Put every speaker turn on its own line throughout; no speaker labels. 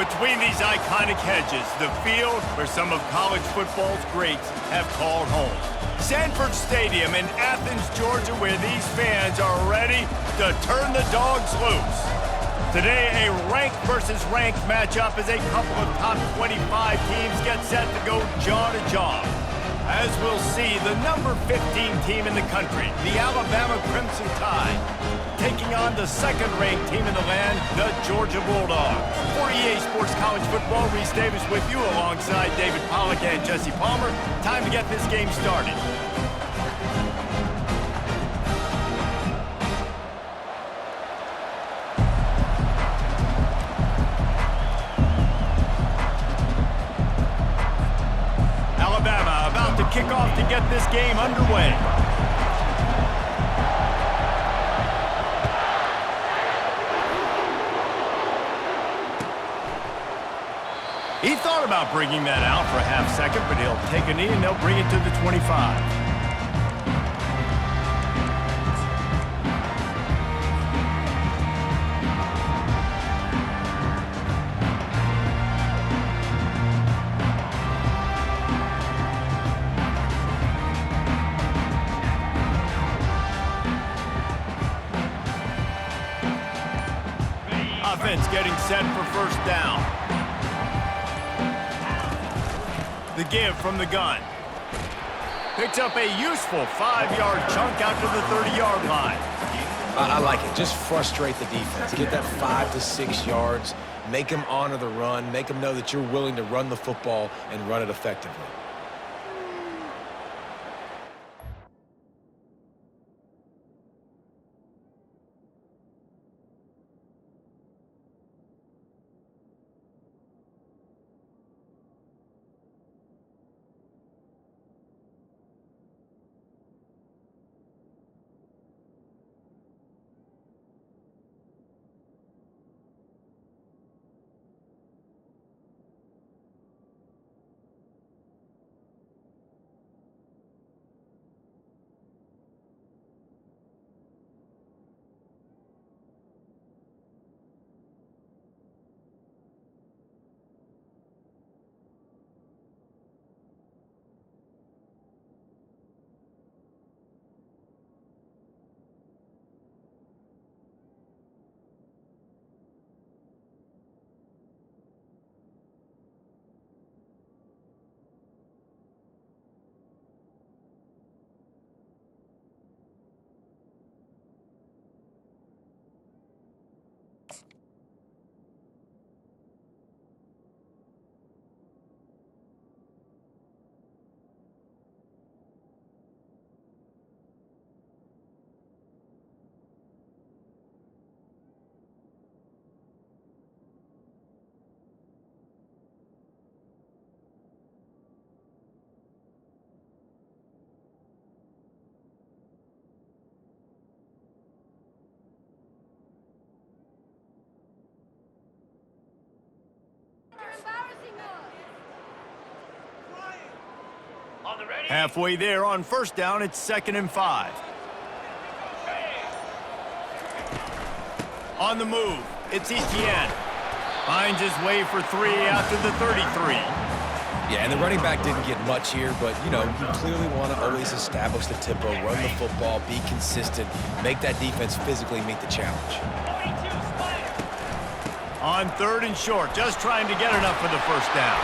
Between these iconic hedges, the field where some of college football's greats have called home. Sanford Stadium in Athens, Georgia, where these fans are ready to turn the dogs loose. Today, a ranked versus ranked matchup as a couple of top 25 teams get set to go jaw to jaw. As we'll see, the number 15 team in the country, the Alabama Crimson Tide, taking on the second-ranked team in the land, the Georgia Bulldogs. For EA Sports College Football, Reese Davis with you alongside David Pollack and Jesse Palmer. Time to get this game started. Alabama about to kick off to get this game underway. He thought about bringing that out for a half second, but he'll take a knee and they'll bring it to the 25. Offense getting set for first down. The give from the gun. Picks up a useful 5-yard chunk out to the 30-yard line.
I like it. Just frustrate the defense. Get that 5 to 6 yards. Make them honor the run. Make them know that you're willing to run the football and run it effectively.
Halfway there on first down, it's 2nd and 5. On the move, it's Etienne. Finds his way for 3 out to the 33.
Yeah, and the running back didn't get much here, but, you know, you clearly want to always establish the tempo, run the football, be consistent, make that defense physically meet the challenge.
On 3rd and short, just trying to get enough for the first down.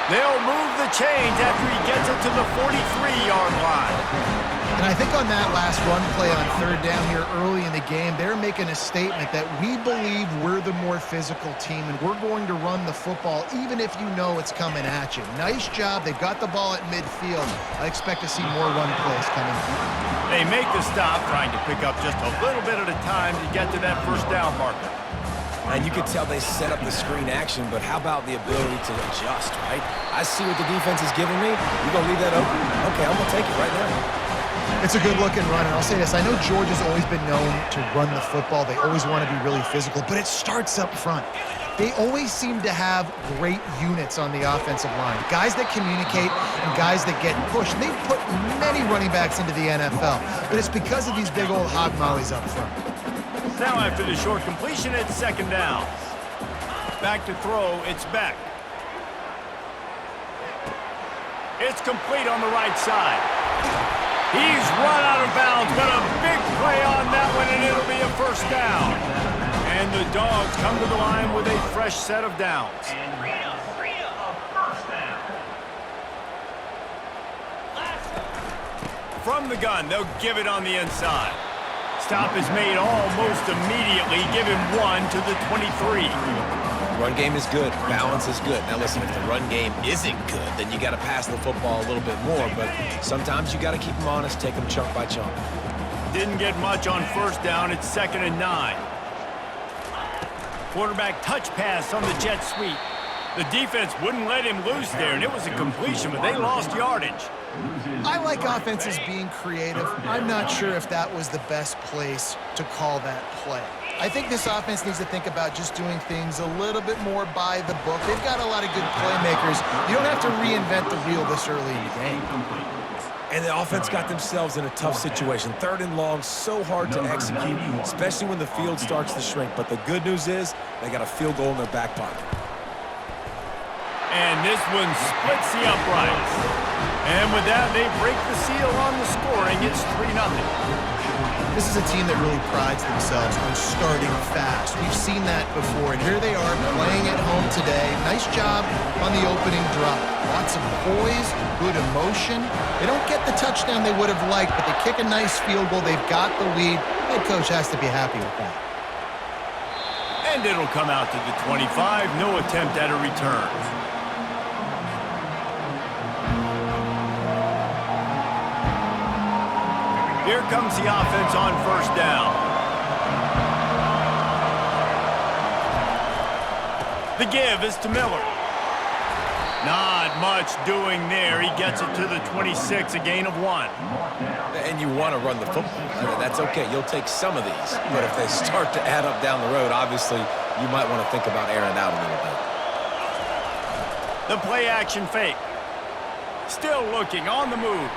They'll move the chains after he gets it to the 43-yard line.
And I think on that last run play on 3rd down here early in the game, they're making a statement that we believe we're the more physical team and we're going to run the football even if you know it's coming at you. Nice job. They got the ball at midfield. I expect to see more run plays coming.
They make the stop, trying to pick up just a little bit at a time to get to that first down marker.
And you can tell they set up the screen action, but how about the ability to adjust, right? I see what the defense is giving me. You're going to leave that open? Okay, I'm going to take it right now.
It's a good-looking run, and I'll say this. I know Georgia's always been known to run the football. They always want to be really physical, but it starts up front. They always seem to have great units on the offensive line. Guys that communicate and guys that get pushed. They've put many running backs into the NFL, but it's because of these big old hog mollies up front.
Now after the short completion, it's 2nd down. Back to throw, it's Beck. It's complete on the right side. He's run out of bounds, but a big play on that one, and it'll be a first down. And the Dogs come to the line with a fresh set of downs. From the gun, they'll give it on the inside. Stop is made almost immediately. Give him 1 to the 23.
Run game is good. Balance is good. Now listen, if the run game isn't good, then you got to pass the football a little bit more. But sometimes you got to keep them honest, take them chunk by chunk.
Didn't get much on first down. It's 2nd and 9. Quarterback touch pass on the jet sweep. The defense wouldn't let him loose there, and it was a completion, but they lost yardage.
I like offenses being creative. I'm not sure if that was the best place to call that play. I think this offense needs to think about just doing things a little bit more by the book. They've got a lot of good playmakers. You don't have to reinvent the wheel this early in the game.
And the offense got themselves in a tough situation. 3rd and long, so hard to execute, especially when the field starts to shrink. But the good news is they got a field goal in their back pocket.
And this one splits the uprights. And with that, they break the seal on the scoring. It's 3-0.
This is a team that really prides themselves on starting fast. We've seen that before, and here they are playing at home today. Nice job on the opening drop. Lots of poise, good emotion. They don't get the touchdown they would have liked, but they kick a nice field goal. They've got the lead. Head coach has to be happy with that.
And it'll come out to the 25. No attempt at a return. Here comes the offense on first down. The give is to Miller. Not much doing there. He gets it to the 26, a gain of 1.
And you want to run the football. I mean, that's okay. You'll take some of these. But if they start to add up down the road, obviously, you might want to think about airing it out a little bit.
The play action fake. Still looking on the move.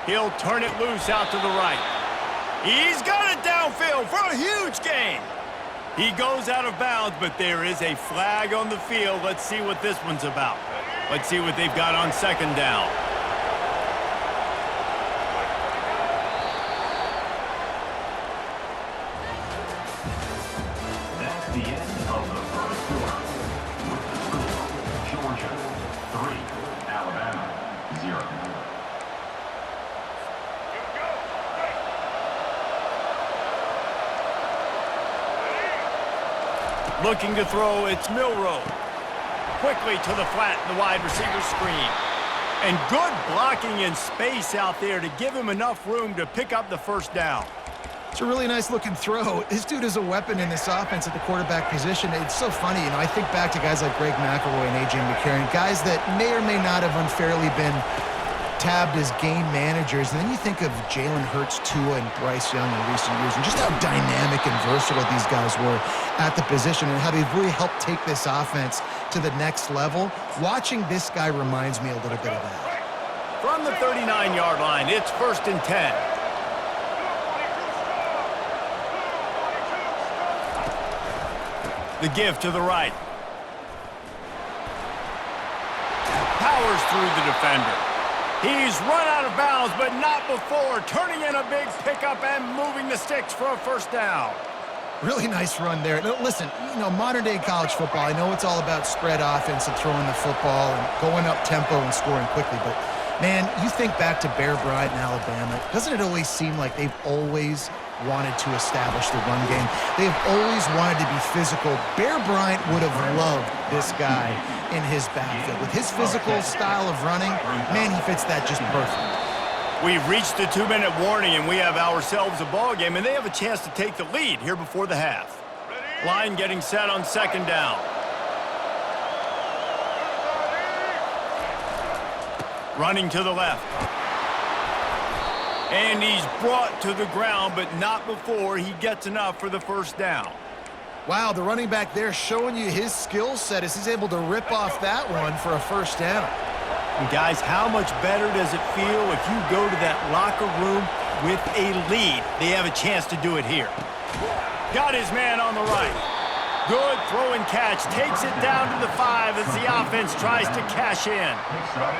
He'll turn it loose out to the right. He's got it downfield for a huge gain. He goes out of bounds, but there is a flag on the field. Let's see what this one's about. Let's see what they've got on 2nd down.
That's the end of the first quarter. With the score, Georgia 3, Alabama 0.
Looking to throw, it's Milroe. Quickly to the flat, the wide receiver screen. And good blocking in space out there to give him enough room to pick up the first down.
It's a really nice looking throw. This dude is a weapon in this offense at the quarterback position. It's so funny, I think back to guys like Greg McElroy and A.J. McCarron, guys that may or may not have unfairly been tabbed as game managers. And then you think of Jalen Hurts, Tua, and Bryce Young in recent years, and just how dynamic and versatile these guys were at the position and how they've really helped take this offense to the next level. Watching this guy reminds me a little bit of that.
From the 39-yard line, it's 1st and 10. The give to the right. Powers through the defender. He's run out of bounds, but not before. Turning in a big pickup and moving the sticks for a first down.
Really nice run there. Now, listen, modern-day college football, I know it's all about spread offense and throwing the football and going up tempo and scoring quickly, but, man, you think back to Bear Bryant in Alabama, doesn't it always seem like they've always wanted to establish the run game? They've always wanted to be physical. Bear Bryant would have loved this guy in his backfield. With his physical style of running, man, he fits that just perfect.
We've reached the 2-minute warning, and we have ourselves a ball game, and they have a chance to take the lead here before the half. Line getting set on 2nd down. Running to the left. And he's brought to the ground, but not before he gets enough for the first down.
Wow, the running back there showing you his skill set as he's able to rip off that one for a first down.
And guys, how much better does it feel if you go to that locker room with a lead? They have a chance to do it here. Got his man on the right. Good throw and catch. Takes it down to the 5 as the offense tries to cash in.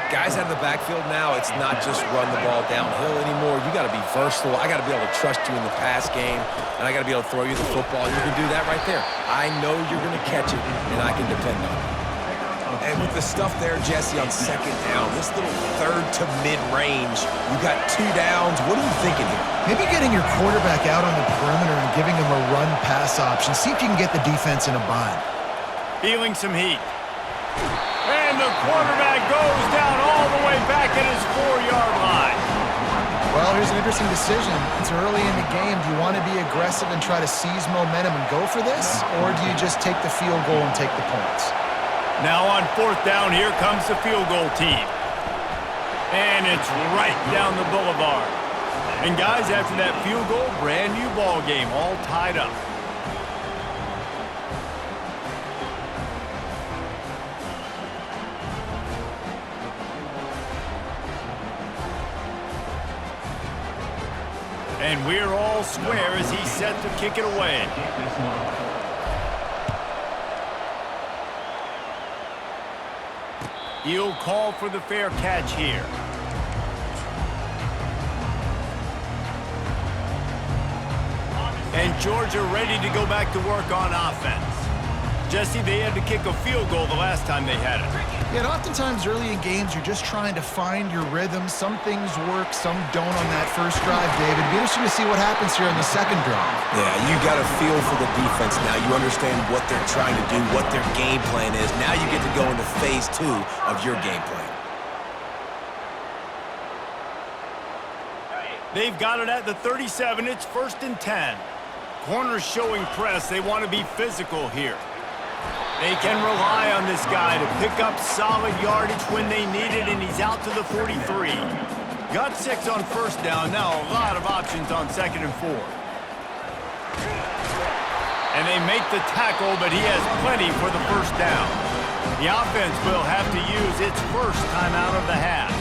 Guys out of the backfield now, it's not just run the ball downhill anymore. You got to be versatile. I got to be able to trust you in the pass game, and I got to be able to throw you the football. You can do that right there. I know you're going to catch it, and I can depend on it. And with the stuff there, Jesse, on second down, this little third to mid-range, you got 2 downs. What are you thinking here?
Maybe getting your quarterback out on the perimeter and giving him a run-pass option. See if you can get the defense in a bind.
Feeling some heat. And the quarterback goes down all the way back at his 4-yard line.
Well, here's an interesting decision. It's early in the game. Do you want to be aggressive and try to seize momentum and go for this? Or do you just take the field goal and take the points?
Now on 4th down, here comes the field goal team. And it's right down the boulevard. And guys, after that field goal, brand new ball game, all tied up. And we're all square as he's set to kick it away. He'll call for the fair catch here. And Georgia ready to go back to work on offense. Jesse, they had to kick a field goal the last time they had it.
Yeah, and oftentimes early in games, you're just trying to find your rhythm. Some things work, some don't on that first drive, David. It'd be interesting to see what happens here on the second drive.
Yeah, you got a feel for the defense now. You understand what they're trying to do, what their game plan is. Now you get to go into phase 2 of your game plan.
They've got it at the 37. It's 1st and 10. Corners showing press. They want to be physical here. They can rely on this guy to pick up solid yardage when they need it, and he's out to the 43. Got 6 on 1st down. Now a lot of options on 2nd and 4. And they make the tackle, but he has plenty for the 1st down. The offense will have to use its first timeout of the half.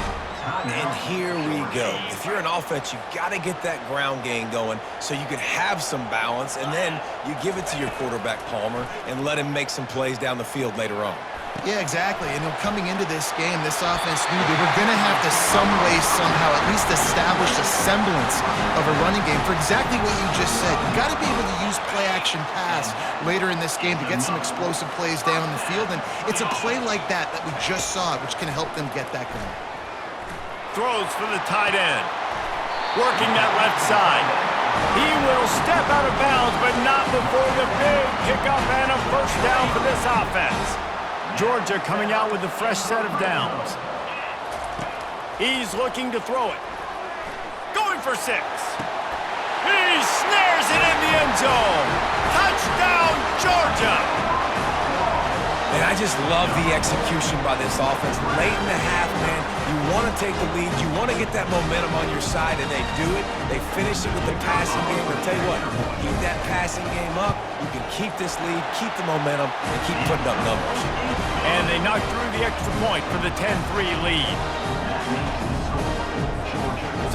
And here we go. If you're an offense, you got to get that ground game going so you can have some balance, and then you give it to your quarterback, Palmer, and let him make some plays down the field later on.
Yeah, exactly. And coming into this game, this offense knew they were going to have to some way, somehow, at least establish a semblance of a running game for exactly what you just said. You got to be able to use play-action pass later in this game to get some explosive plays down the field, and it's a play like that we just saw, which can help them get that going.
Throws for the tight end. Working that left side. He will step out of bounds, but not before the big pickup and a 1st down for this offense. Georgia coming out with a fresh set of downs. He's looking to throw it. Going for 6. He snares it in the end zone. Touchdown, Georgia!
And I just love the execution by this offense. Late in the half, man, you want to take the lead. You want to get that momentum on your side, and they do it. They finish it with the passing game. I'll tell you what, keep that passing game up. You can keep this lead, keep the momentum, and keep putting up numbers.
And they knock through the extra point for the 10-3 lead.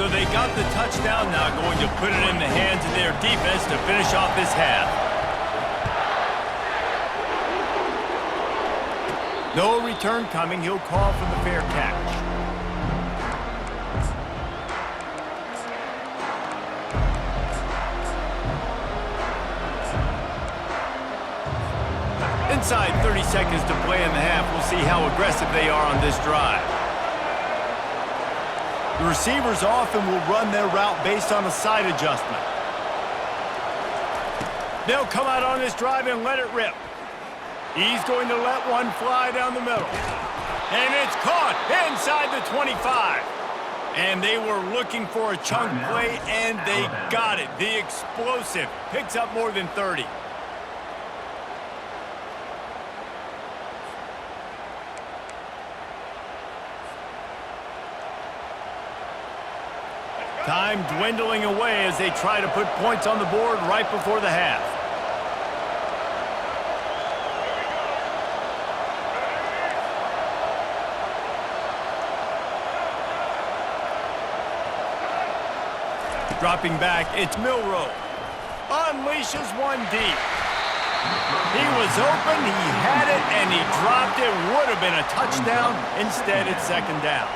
So they got the touchdown now, going to put it in the hands of their defense to finish off this half. No return coming. He'll call for the fair catch. Inside 30 seconds to play in the half. We'll see how aggressive they are on this drive. The receivers often will run their route based on a side adjustment. They'll come out on this drive and let it rip. He's going to let one fly down the middle. And it's caught inside the 25. And they were looking for a chunk play, and they got it. The explosive picks up more than 30. Time dwindling away as they try to put points on the board right before the half. Dropping back, it's Milroe. Unleashes one deep. He was open, he had it, and he dropped it. Would have been a touchdown. Instead, it's second down.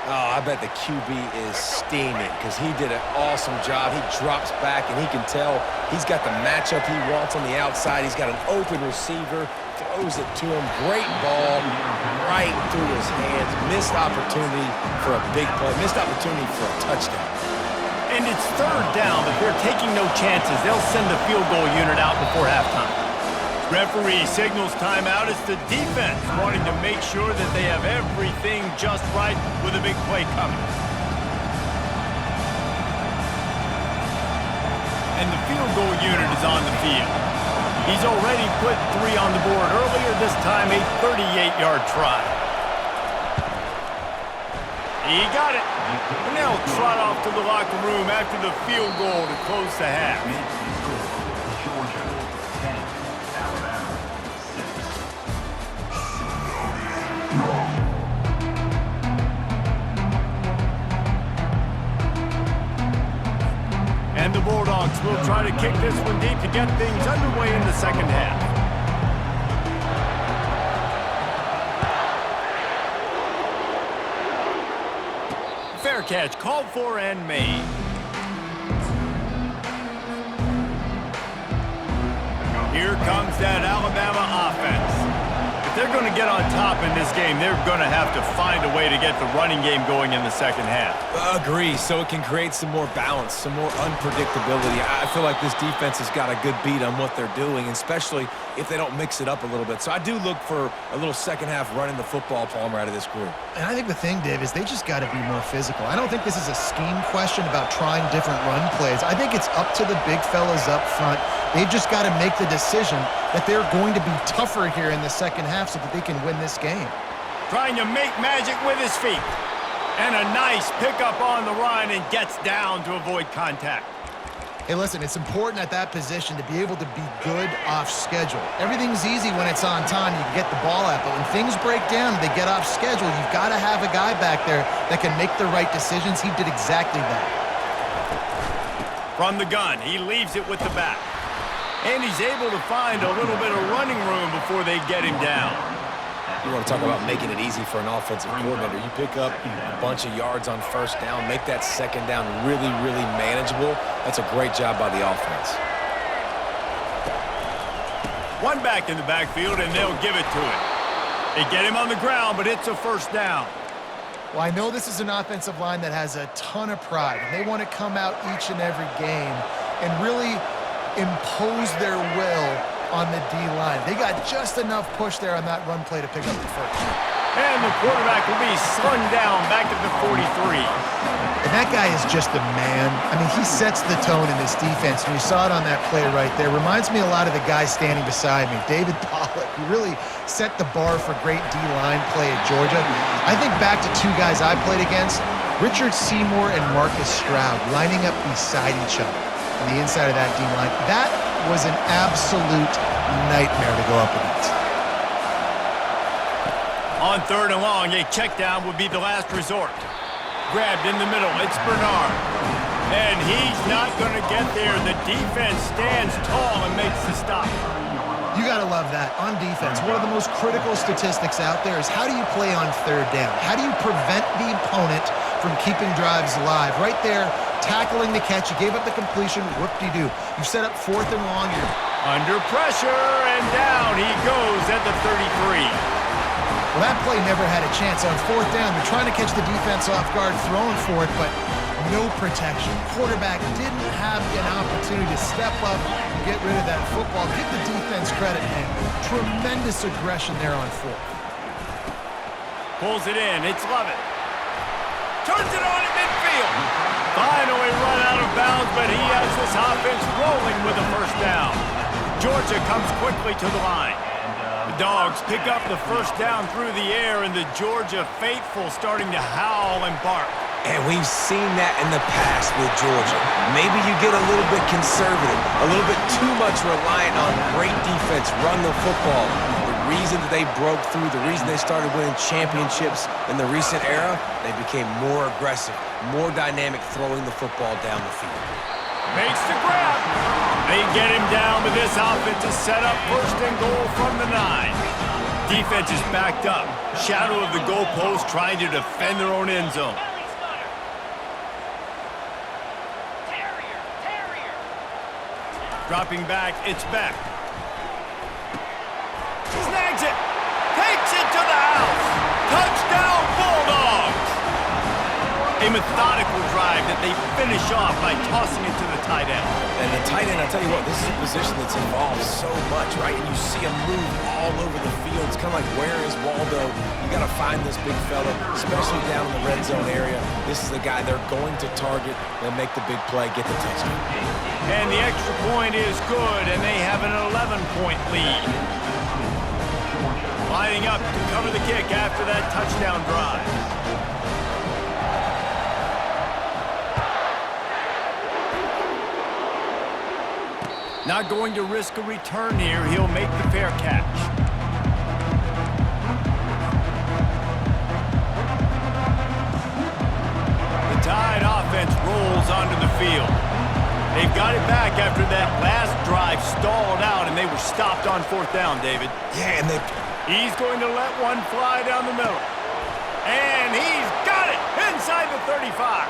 Oh, I bet the QB is steaming because he did an awesome job. He drops back, and he can tell he's got the matchup he wants on the outside. He's got an open receiver, throws it to him. Great ball right through his hands. Missed opportunity for a big play. Missed opportunity for a touchdown.
And it's third down, but they're taking no chances. They'll send the field goal unit out before halftime. Referee signals timeout. It's the defense wanting to make sure that they have everything just right with a big play coming. And the field goal unit is on the field. He's already put 3 on the board earlier, this time a 38-yard try. He got it. And they'll trot off to the locker room after the field goal to close the half.
Georgia 10, Alabama 6.
And the Bulldogs will try to kick this one deep to get things underway in the second half. Fair catch called for and made. Here comes that Alabama offense. If they're going to get on top in this game, they're going to have to find a way to get the running game going in the second half.
Agree, so it can create some more balance, some more unpredictability. I feel like this defense has got a good beat on what they're doing, especially if they don't mix it up a little bit. So I do look for a little second half running the football, Palmer, out of this group.
And I think the thing, Dave, is they just got to be more physical. I don't think this is a scheme question about trying different run plays. I think it's up to the big fellas up front. They've just got to make the decision that they're going to be tougher here in the second half so that they can win this game.
Trying to make magic with his feet. And a nice pickup on the run and gets down to avoid contact.
Hey, listen, it's important at that position to be able to be good off schedule. Everything's easy when it's on time. You can get the ball out. But when things break down and they get off schedule, you've got to have a guy back there that can make the right decisions. He did exactly that.
From the gun, he leaves it with the back. And he's able to find a little bit of running room before they get him down.
You want to talk about making it easy for an offensive coordinator. You pick up a bunch of yards on first down, make that second down really, really manageable. That's a great job by the offense.
One back in the backfield, and they'll give it to him. They get him on the ground, but it's a first down.
Well, I know this is an offensive line that has a ton of pride, and they want to come out each and every game and really impose their will on the D-line. They got just enough push there on that run play to pick up the first.
And the quarterback will be slung down back at the 43.
And that guy is just a man. I mean, he sets the tone in this defense, and we saw it on that play right there. Reminds me a lot of the guy standing beside me, David Pollock, who really set the bar for great D-line play at Georgia. I think back to 2 guys I played against, Richard Seymour and Marcus Stroud, lining up beside each other on the inside of that D-line. That was an absolute nightmare to go up against.
On third and long, a check down would be the last resort. Grabbed in the middle, it's Bernard. And he's not going to get there. The defense stands tall and makes the stop.
You got to love that. On defense, one of the most critical statistics out there is how do you play on third down? How do you prevent the opponent from keeping drives alive? Right there, tackling the catch. You gave up the completion. Whoop-de-doo. You set up fourth and long. You're
under pressure, and down he goes at the 33.
Well, that play never had a chance. On fourth down, they're trying to catch the defense off guard, throwing for it, but no protection. Quarterback didn't have an opportunity to step up and get rid of that football. Give the defense credit, man. Tremendous aggression there on fourth.
Pulls it in. It's Lovett. Turns it on at midfield. Finally run out of bounds, but he has this offense rolling with a first down. Georgia comes quickly to the line. The Dogs pick up the first down through the air, and the Georgia faithful starting to howl and bark.
And we've seen that in the past with Georgia. Maybe you get a little bit conservative, a little bit too much reliant on great defense, run the football. The reason that they broke through, the reason they started winning championships in the recent era, they became more aggressive, more dynamic throwing the football down the field.
Makes the grab. They get him down, but this offense is set up 1st and goal from the 9. Defense is backed up. Shadow of the goalpost trying to defend their own end zone. Dropping back, it's Beck. Snags it. Takes it to the house. Touchdown, Bulldogs. A methodical drive that they finish off by tossing it to the tight end.
And the tight end, I'll tell you what, this is a position that's involved so much, right? And you see him move all over the field. It's kind of like, where is Waldo? You got to find this big fella, especially down in the red zone area. This is the guy they're going to target. They'll make the big play, get the touchdown.
And the extra point is good, and they have an 11-point lead. Lining up to cover the kick after that touchdown drive. Not going to risk a return here. He'll make the fair catch. The Tide offense rolls onto the field. They've got it back after that last drive stalled out, and they were stopped on 4th down, David.
Yeah, and
He's going to let one fly down the middle. And he's got it inside the 35.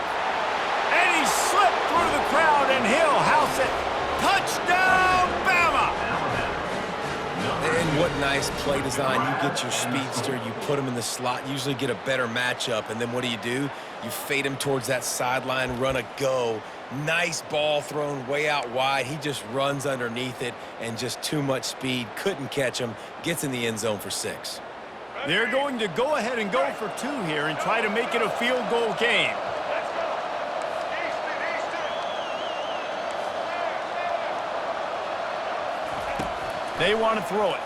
And he slipped through the crowd, and he'll house it. Touchdown, Bama!
And what nice play design. You get your speedster, you put him in the slot, usually get a better matchup, and then what do? You fade him towards that sideline, run a go. Nice ball thrown way out wide. He just runs underneath it, and just too much speed. Couldn't catch him. Gets in the end zone for 6.
They're going to go ahead and go for 2 here and try to make it a field goal game. They want to throw it.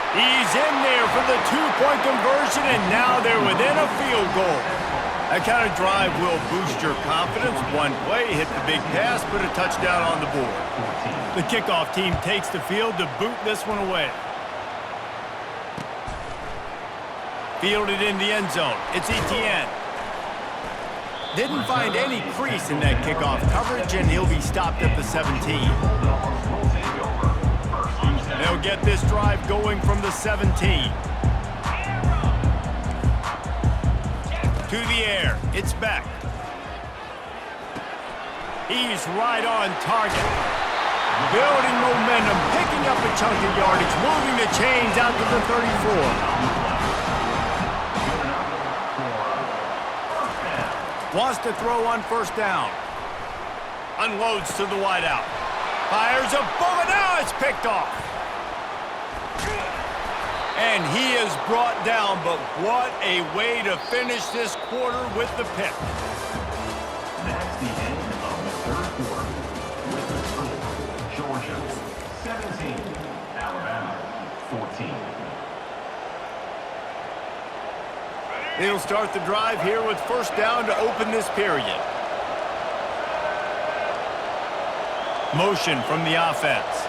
He's in there for the 2-point conversion, and now they're within a field goal. That kind of drive will boost your confidence. One play, hit the big pass, put a touchdown on the board. The kickoff team takes the field to boot this one away. Fielded in the end zone. It's Etienne. Didn't find any crease in that kickoff coverage, and he'll be stopped at the 17. They'll get this drive going from the 17. To the air, it's Beck. He's right on target. Building momentum, picking up a chunk of yardage, moving the chains out to the 34. Wants to throw on 1st down. Unloads to the wideout. Fires a bullet. Now it's picked off. And he is brought down, but what a way to finish this quarter with the pick.
That's the end of the 3rd quarter. With the score, Georgia 17, Alabama 14.
They'll start the drive here with 1st down to open this period. Motion from the offense.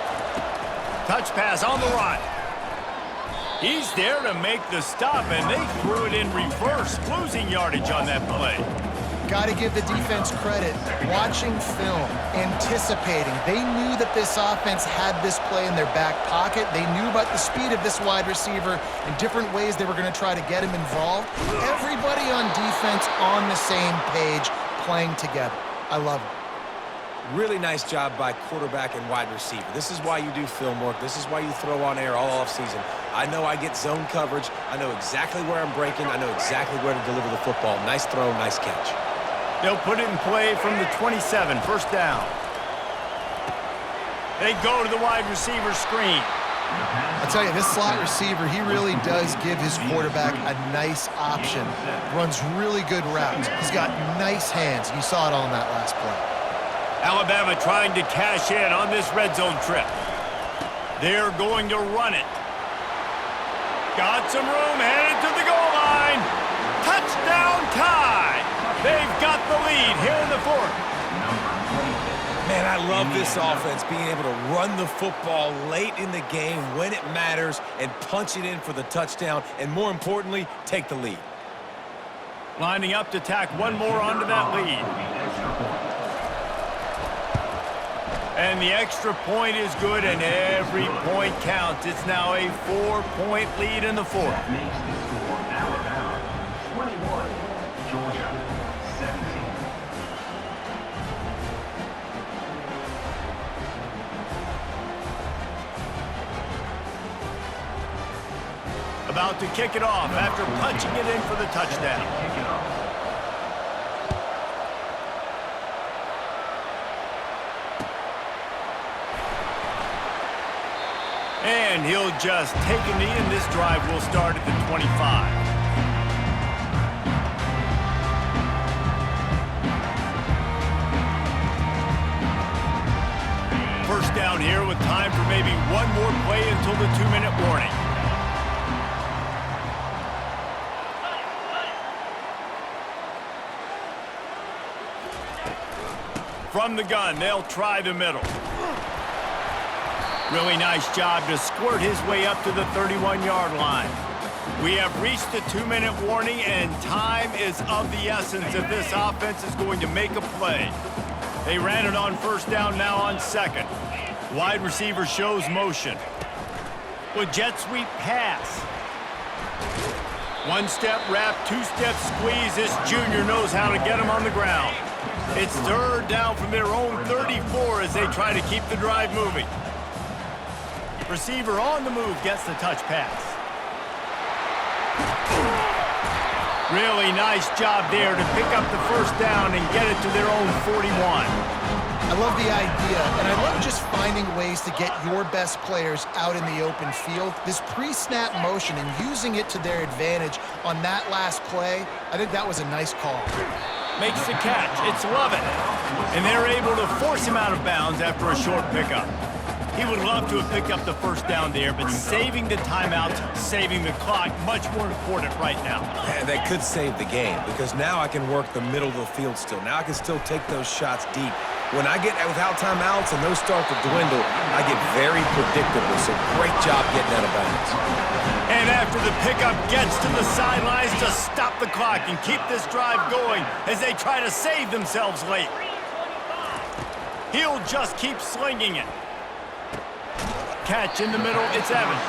Touch pass on the run. He's there to make the stop, and they threw it in reverse, losing yardage on that play.
Got to give the defense credit. Watching film, anticipating. They knew that this offense had this play in their back pocket. They knew about the speed of this wide receiver and different ways they were going to try to get him involved. Everybody on defense on the same page, playing together. I love it.
Really nice job by quarterback and wide receiver. This is why you do film work. This is why you throw on air all offseason. I know I get zone coverage. I know exactly where I'm breaking. I know exactly where to deliver the football. Nice throw, nice catch.
They'll put it in play from the 27, 1st down. They go to the wide receiver screen.
I tell you, this slot receiver, he really does give his quarterback a nice option. Runs really good routes. He's got nice hands. You saw it all in that last play.
Alabama trying to cash in on this red zone trip. They're going to run it. Got some room, headed to the goal line. Touchdown Tide. They've got the lead here in the 4th.
Man, I love this offense, being able to run the football late in the game when it matters and punch it in for the touchdown, and more importantly, take the lead.
Lining up to tack one more onto that lead. And the extra point is good, and every point counts. It's now a 4-point lead in the fourth.
That makes the score Alabama 21, Georgia 17.
About to kick it off after punching it in for the touchdown.
Kick it off.
And he'll just take a knee, and this drive will start at the 25. First down here with time for maybe one more play until the 2-minute warning. From the gun, they'll try the middle. Really nice job to squirt his way up to the 31-yard line. We have reached the 2-minute warning, and time is of the essence if this offense is going to make a play. They ran it on first down, now on second. Wide receiver shows motion. With jet sweep pass. One-step wrap, two-step squeeze. This junior knows how to get him on the ground. It's third down from their own 34 as they try to keep the drive moving. Receiver on the move gets the touch pass. Really nice job there to pick up the first down and get it to their own 41.
I love the idea, and I love just finding ways to get your best players out in the open field. This pre-snap motion and using it to their advantage on that last play, I think that was a nice call.
Makes the catch. It's Lovett. And they're able to force him out of bounds after a short pickup. He would love to have picked up the first down there, but saving the timeouts, saving the clock, much more important right now.
And that could save the game, because now I can work the middle of the field still. Now I can still take those shots deep. When I get without timeouts and those start to dwindle, I get very predictable. So great job getting out of bounds.
And after the pickup gets to the sidelines to stop the clock and keep this drive going as they try to save themselves late. He'll just keep slinging it. Catch in the middle, it's Evans.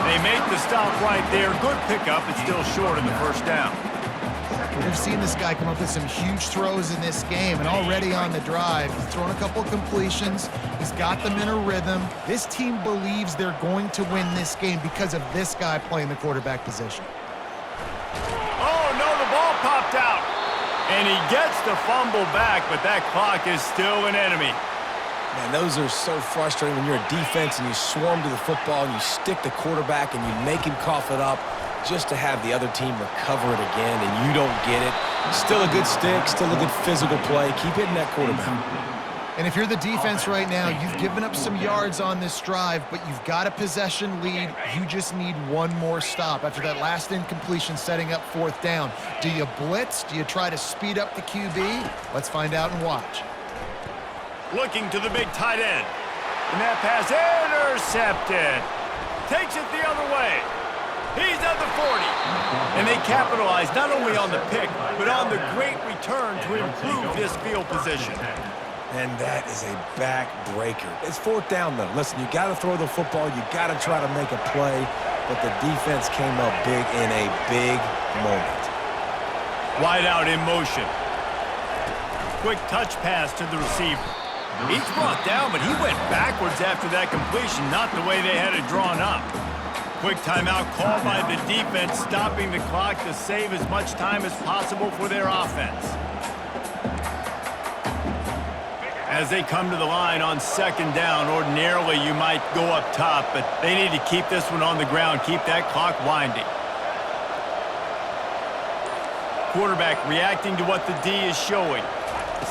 They make the stop right there. Good pickup, it's still short of the first down.
We've seen this guy come up with some huge throws in this game, and already on the drive, he's thrown a couple of completions. He's got them in a rhythm. This team believes they're going to win this game because of this guy playing the quarterback position.
Oh, no, the ball popped out. And he gets the fumble back, but that clock is still an enemy.
Man, those are so frustrating when you're a defense and you swarm to the football and you stick the quarterback and you make him cough it up just to have the other team recover it again and you don't get it. Still a good stick, still a good physical play. Keep hitting that quarterback.
And if you're the defense right now, you've given up some yards on this drive, but you've got a possession lead. You just need one more stop after that last incompletion setting up fourth down. Do you blitz? Do you try to speed up the QB? Let's find out and watch.
Looking to the big tight end. And that pass intercepted. Takes it the other way. He's at the 40. And they capitalize not only on the pick, but on the great return to improve this field position.
And that is a backbreaker. It's fourth down, though. Listen, you got to throw the football. You got to try to make a play. But the defense came up big in a big moment.
Wide out in motion. Quick touch pass to the receiver. He's brought down, but he went backwards after that completion, not the way they had it drawn up. Quick timeout called by the defense, stopping the clock to save as much time as possible for their offense. As they come to the line on second down, ordinarily you might go up top, but they need to keep this one on the ground, keep that clock winding. Quarterback reacting to what the D is showing.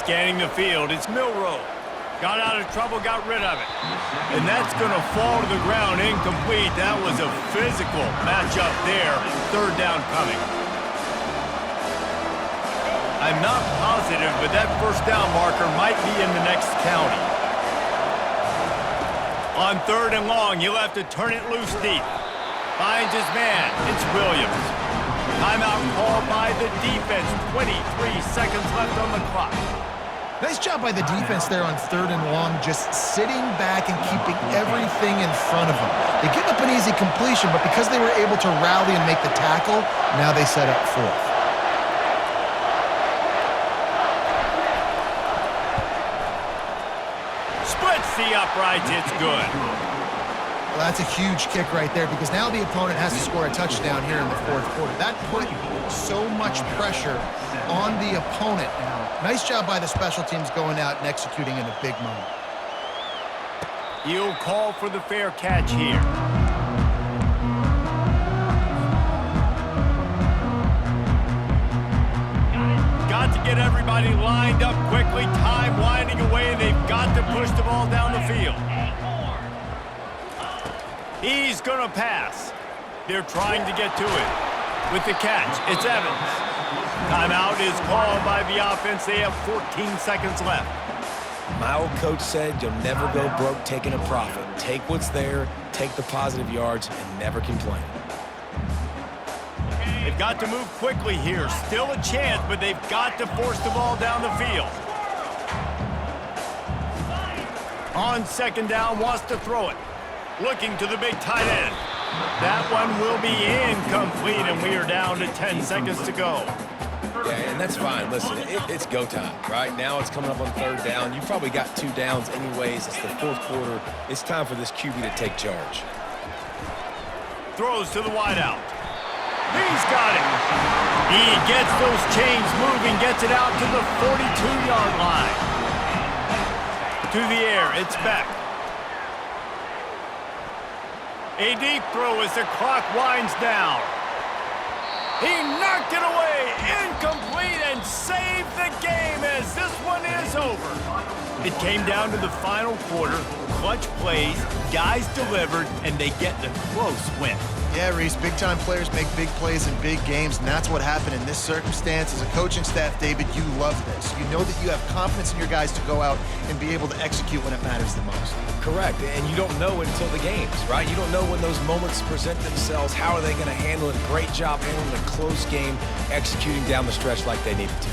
Scanning the field, it's Milroe. Got out of trouble, got rid of it. And that's going to fall to the ground, incomplete. That was a physical matchup there. Third down coming. I'm not positive, but that first down marker might be in the next county. On third and long, he'll have to turn it loose deep. Finds his man. It's Williams. Timeout called by the defense. 23 seconds left on the clock.
Nice job by the defense there on 3rd and long, just sitting back and keeping everything in front of them. They give up an easy completion, but because they were able to rally and make the tackle, now they set up 4th.
Splits the uprights. It's good.
Well, that's a huge kick right there because now the opponent has to score a touchdown here in the 4th quarter. That put so much pressure on the opponent now. Nice job by the special teams going out and executing in a big moment.
He'll call for the fair catch here. Got to get everybody lined up quickly. Time winding away. They've got to push the ball down the field. He's going to pass. They're trying to get to it. With the catch, it's Evans. Timeout is called by the offense. They have 14 seconds left.
My old coach said you'll never go broke taking a profit. Take what's there, take the positive yards, and never complain.
They've got to move quickly here. Still a chance, but they've got to force the ball down the field. On 2nd down, wants to throw it. Looking to the big tight end. That one will be incomplete, and we are down to 10 seconds to go.
Yeah, and that's fine. Listen, it's go time, right? Now it's coming up on 3rd down. You probably got 2 downs anyways. It's the 4th quarter. It's time for this QB to take charge.
Throws to the wideout. He's got it. He gets those chains moving, gets it out to the 42-yard line. To the air, it's back. A deep throw as the clock winds down. He knocked it away, incomplete, and saved the game as this one is over. It came down to the final quarter, clutch plays, guys delivered, and they get the close win.
Yeah, Reese, big-time players make big plays in big games, and that's what happened in this circumstance. As a coaching staff, David, you love this. You know that you have confidence in your guys to go out and be able to execute when it matters the most.
Correct, and you don't know until the games, right? You don't know when those moments present themselves. How are they going to handle it? Great job handling a close game, executing down the stretch like they needed to.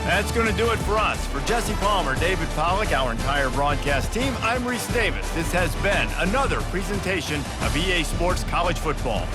That's going to do it for us. For Jesse Palmer, David Pollack, our entire broadcast team, I'm Reese Davis. This has been another presentation of EA Sports College Football.